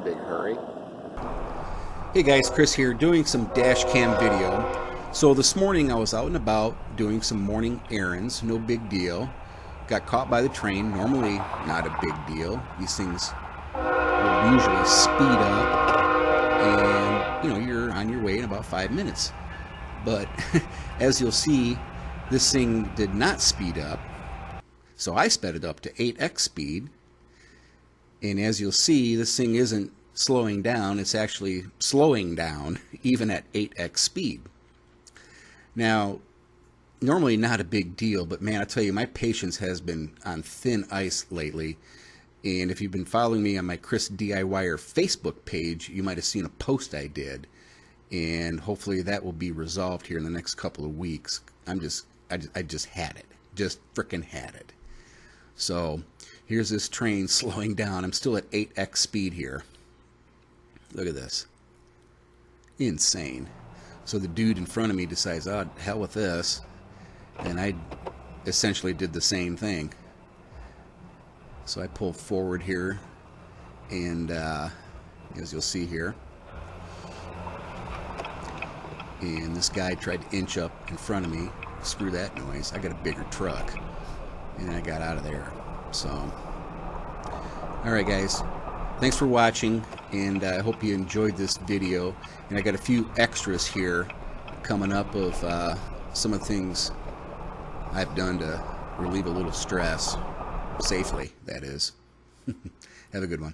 big hurry. Hey guys, Chris here doing some dash cam video. So this morning I was out and about doing some morning errands, no big deal. Got caught by the train, normally not a big deal. These things will usually speed up and you're on your way in about 5 minutes. But as you'll see, this thing did not speed up. So I sped it up to 8x speed. And as you'll see, this thing isn't slowing down, it's actually slowing down even at 8x speed. Now, normally not a big deal, but man, I tell you, my patience has been on thin ice lately. And if you've been following me on my Chris DIYer Facebook page, you might have seen a post I did. And hopefully that will be resolved here in the next couple of weeks. I just had it. Just frickin' had it. So here's this train slowing down. I'm still at 8x speed here. Look at this. Insane. So the dude in front of me decides, oh, hell with this. And I essentially did the same thing. So I pull forward here, and as you'll see here, and this guy tried to inch up in front of me. Screw that noise. I got a bigger truck, and I got out of there. So, alright guys, thanks for watching, and I hope you enjoyed this video. And I got a few extras here coming up of some of the things I've done to relieve a little stress, safely, that is. Have a good one.